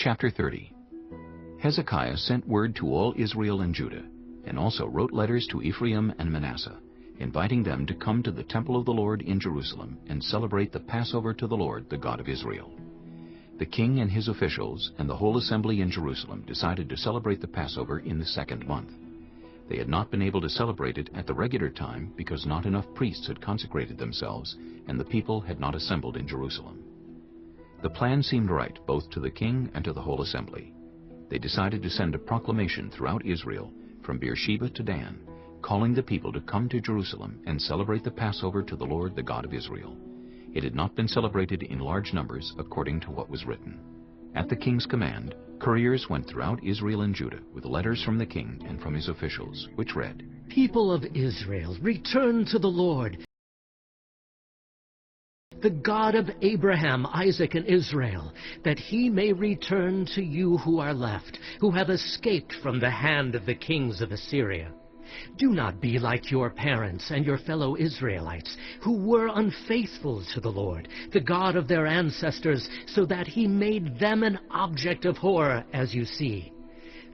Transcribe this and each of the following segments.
Chapter 30. Hezekiah sent word to all Israel and Judah, and also wrote letters to Ephraim and Manasseh, inviting them to come to the temple of the Lord in Jerusalem and celebrate the Passover to the Lord, the God of Israel. The king and his officials and the whole assembly in Jerusalem decided to celebrate the Passover in the second month. They had not been able to celebrate it at the regular time because not enough priests had consecrated themselves and the people had not assembled in Jerusalem. The plan seemed right both to the king and to the whole assembly. They decided to send a proclamation throughout Israel, from Beersheba to Dan, calling the people to come to Jerusalem and celebrate the Passover to the Lord, the God of Israel. It had not been celebrated in large numbers according to what was written. At the king's command, couriers went throughout Israel and Judah with letters from the king and from his officials, which read, "People of Israel, return to the Lord, the God of Abraham, Isaac, and Israel, that he may return to you who are left, who have escaped from the hand of the kings of Assyria. Do not be like your parents and your fellow Israelites, who were unfaithful to the Lord, the God of their ancestors, so that he made them an object of horror, as you see.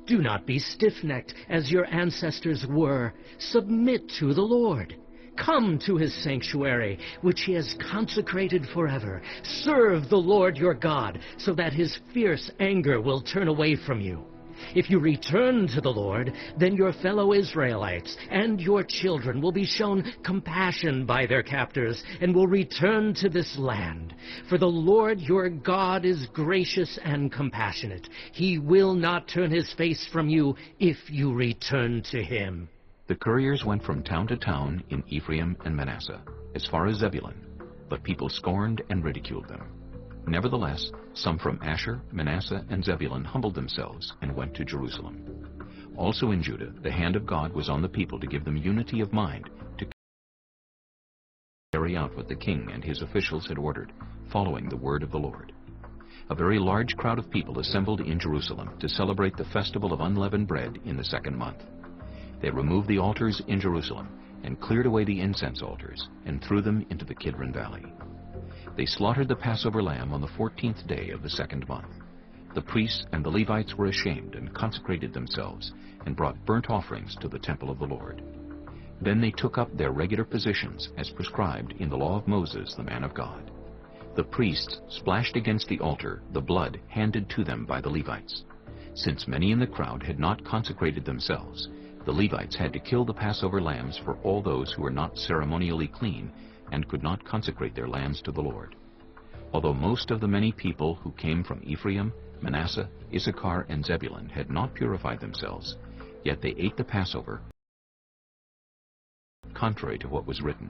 Do not be stiff-necked, as your ancestors were. Submit to the Lord. Come to his sanctuary, which he has consecrated forever. Serve the Lord your God, so that his fierce anger will turn away from you. If you return to the Lord, then your fellow Israelites and your children will be shown compassion by their captors and will return to this land. For the Lord your God is gracious and compassionate. He will not turn his face from you if you return to him." The couriers went from town to town in Ephraim and Manasseh, as far as Zebulun, but people scorned and ridiculed them. Nevertheless, some from Asher, Manasseh, and Zebulun humbled themselves and went to Jerusalem. Also in Judah, the hand of God was on the people to give them unity of mind to carry out what the king and his officials had ordered, following the word of the Lord. A very large crowd of people assembled in Jerusalem to celebrate the festival of unleavened bread in the second month. They removed the altars in Jerusalem and cleared away the incense altars and threw them into the Kidron Valley. They slaughtered the Passover lamb on the 14th day of the second month. The priests and the Levites were ashamed and consecrated themselves and brought burnt offerings to the temple of the Lord. Then they took up their regular positions as prescribed in the law of Moses, the man of God. The priests splashed against the altar the blood handed to them by the Levites. Since many in the crowd had not consecrated themselves, the Levites had to kill the Passover lambs for all those who were not ceremonially clean and could not consecrate their lambs to the Lord. Although most of the many people who came from Ephraim, Manasseh, Issachar, and Zebulun had not purified themselves, yet they ate the Passover, contrary to what was written.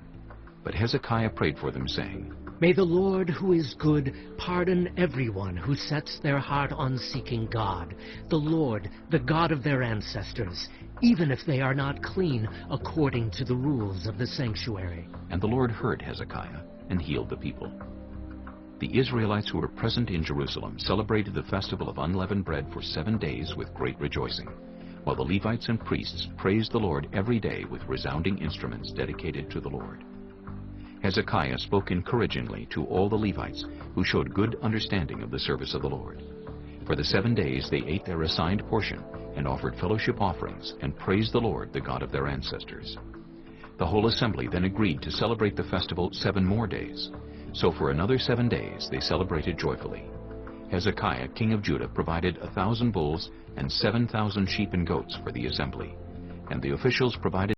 But Hezekiah prayed for them, saying, "May the Lord, who is good, pardon everyone who sets their heart on seeking God, the Lord, the God of their ancestors, even if they are not clean according to the rules of the sanctuary." And the Lord heard Hezekiah and healed the people. The Israelites who were present in Jerusalem celebrated the festival of unleavened bread for 7 days with great rejoicing, while the Levites and priests praised the Lord every day with resounding instruments dedicated to the Lord. Hezekiah spoke encouragingly to all the Levites, who showed good understanding of the service of the Lord. For the 7 days they ate their assigned portion and offered fellowship offerings and praised the Lord, the God of their ancestors. The whole assembly then agreed to celebrate the festival 7 more days. So for another 7 days they celebrated joyfully. Hezekiah, king of Judah, provided 1,000 bulls and 7,000 sheep and goats for the assembly, and the officials provided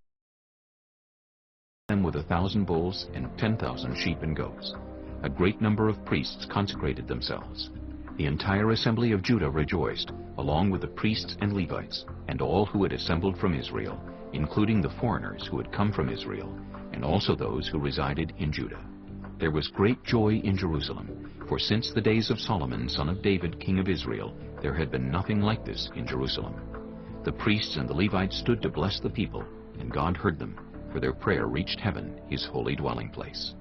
them with 1,000 bulls and 10,000 sheep and goats. A great number of priests consecrated themselves. The entire assembly of Judah rejoiced, along with the priests and Levites, and all who had assembled from Israel, including the foreigners who had come from Israel, and also those who resided in Judah. There was great joy in Jerusalem, for since the days of Solomon, son of David, king of Israel, there had been nothing like this in Jerusalem. The priests and the Levites stood to bless the people, and God heard them, for their prayer reached heaven, his holy dwelling place.